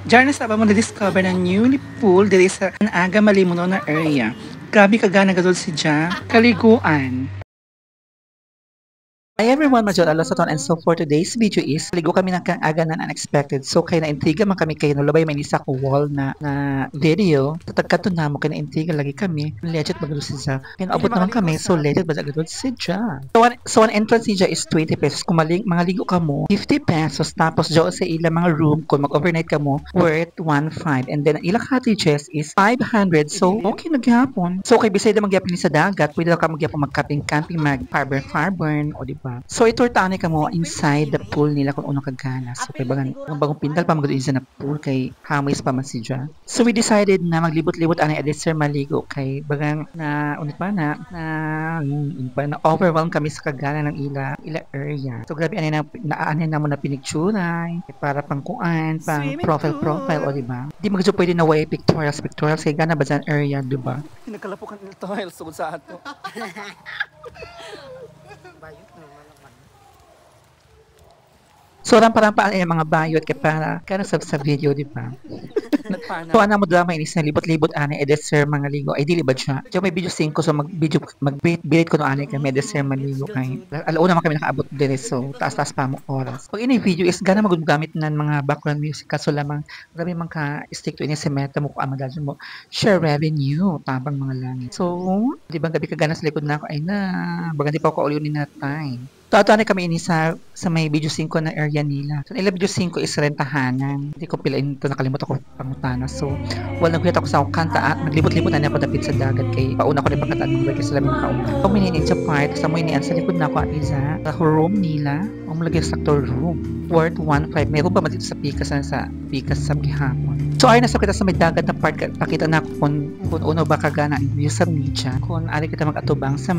Diyan na sa mo na-discover ng newly pool diri sa Aga Malimuno na area. Grabe kagana gadol si Ja. Kaliguan. Hi everyone, Major Alasaton, and so for today's video is ligo kami ng kaaga na unexpected. So kaya na-intriga man kami kayo nulabay may isa ko wall na video. Tatagkato na mo kaya na-intriga lagi kami. Legit magalo si Ja. Kaya naabot naman kami, so legit ba gadol si Ja. So an entrance si Ja is 20 pesos. Kung mga ligo ka mo, 50 pesos. Tapos dyan sa ilang mga room, kung mag-overnight ka mo, worth 1.5. And then ang ilang cottages is 500. So okay nagyapon. So kay bisay na magyapon ni sa dagat, pwede ka magyapon mag-camping, mag-farburn, o diba? So ito tani ka mo inside the pool nila kung ano kagana. So kay bagong pindal pa magdo isa na pool kay hamis pa man si Ja. So we decided na maglibot-libot ani adisir maligo kay bagang na unit pa na overwhelm kami sa kagana ng ila area. So grabe ani na mo na pinicturay para pang kuan, pang profile o diba? Di magjo pwede na way pictorials kay gana ba dyan area, diba? Nagkalapukan nila tiles sugod sa ato. So, ramparampa ay mga bayot kay para kana sa video, di ba? So, ana mo drama inis na libot-libot ani edesir mga ligo. Ay dili ba siya? So, may video 5 so magbilit ko no ani kay edesir maligo kay. Alauna man kami nakaabot dire so taas-taas pa mo oras. Pag ini video is gana magugamit nan mga background music kaso lamang grabe man ka stick to ini sa meta mo ko amadal mo share revenue tabang mga langit. So, di ba gabi ka gana sa likod na ako ay na baga di pa ko uliunin na time. So, ato kami ini sa may video 5 na area nila. So, ila video 5 is rentahanan. Hindi ko pilain ito, nakalimutan ko pangutana. So, walang kuyat ako sa kanta at naglibot-libot na ako dapit sa dagat kay pauna ko rin pagkataan mo kasi sila mga kauna. So, mininin sa part, sa mo inian sa likod na ako at isa, sa room nila, ang malagay sa sector room. Worth 1.5. Mayroon pa man dito sa Pikas sa gihapon. So, ayun nasa kita sa may dagat na part, pakita na ako kung uno ba kagana ang view sa media. Kung ari kita mag-atubang sa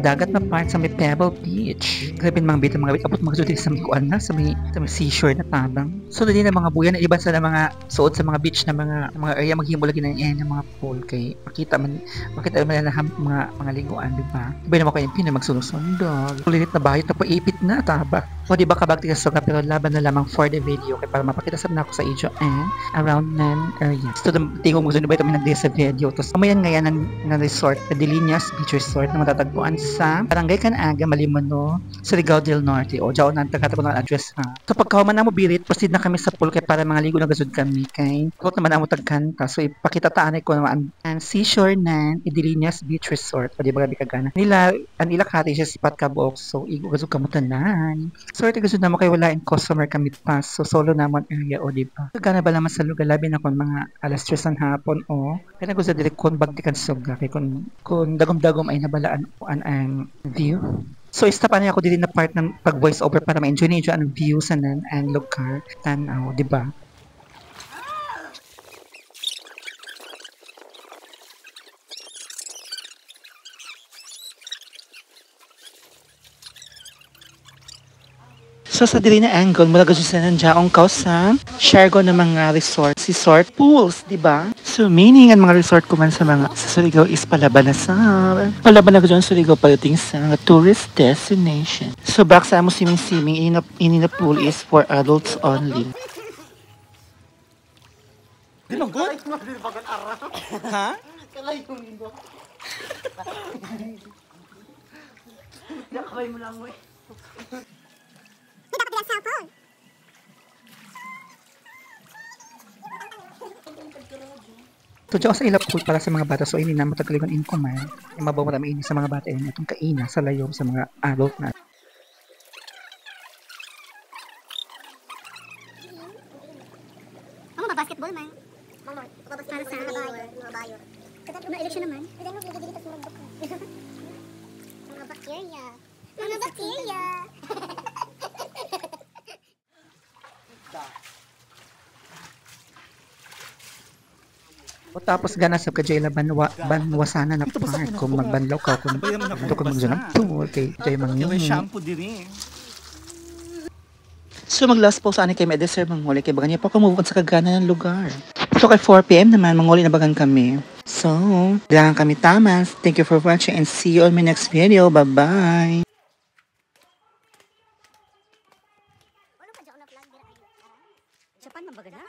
dagat na part, sa may Pebble Beach. Grabe mga bita mga bit. Abot mga suti sa kuan na sa may seashore na tabang. So dili na mga buyan na iban sa mga suot sa mga beach na mga area maghimo lagi na ng mga pool kay makita man na mga liguan, di ba? Iba naman ko yung pina magsunod-sundog. Ulit na bayot na po ipit na taba. O di ba kabagti ka soga pero laban na lamang for the video kay para mapakita sa ako sa ijo and around nan area. So tingog mo sunod ba kami nagdi sa video. Tapos amayan ngayon ng resort, Delinias Beach Resort na matatagpuan sa Barangay Aga Malimuno, Surigao del Norte. O diaw nang tagata ko ng address ha. So pagkahuman na mo birit, proceed na kami sa pool kay para mga ligo na gasud kami kay. Kot naman amo tagkanta. So ipakita taanay ko naman ang seashore nan Delinias Beach Resort. O di ba gabi kagana. Nila ang ila cottages sipat ka buok. So igo gasud kamo tanan. So ito gasud na mo kay wala in customer kami pass. So solo namon area o di ba. Gana ba naman sa lugar labi na kon mga alas 3 ng hapon o kaya gusto dire kon bagtikan suga kay kun dagom-dagom ay nabalaan ko ang view. So, istapa niya ako dito na part ng pag-voice over para ma-enjoy niyo ang view sa nan and lugar. Tanaw, di ba? So sa dili na angle, mula gasyo sa nandiyaong kausa, share ko ng mga resort pools, di ba? So meaning ang mga resort ko man sa Surigao is palaban na gasyo ang Surigao pagdating sa tourist destination. So back sa amo siming-siming, ini na pool is for adults only. Di ba good? Ha? Kalay yung indo. Kamay mo lang mo eh. Cellphone. So, diyan sa ilap pool para sa mga bata. So, ini na matagalingon in command. Mabaw marami ini sa mga bata. Ini itong kaina sa layo sa mga adult na. Ang basketball man. Para sa mga bayo. Kada election naman. Mga bacteria. Mga bacteria. O tapos gana sa kajayla banwasana na part kung magbanlaw ka kung ito kung magjanap to okay jay mangin shampoo diri. So mag-last pause ani kay medesir manguli kay bagan niya pa kumubukod sa kagana ng lugar. So kay 4 PM naman manguli na bagan kami. So, diyan kami tamas. Thank you for watching and see you on my next video. Bye-bye. Japan man baga na?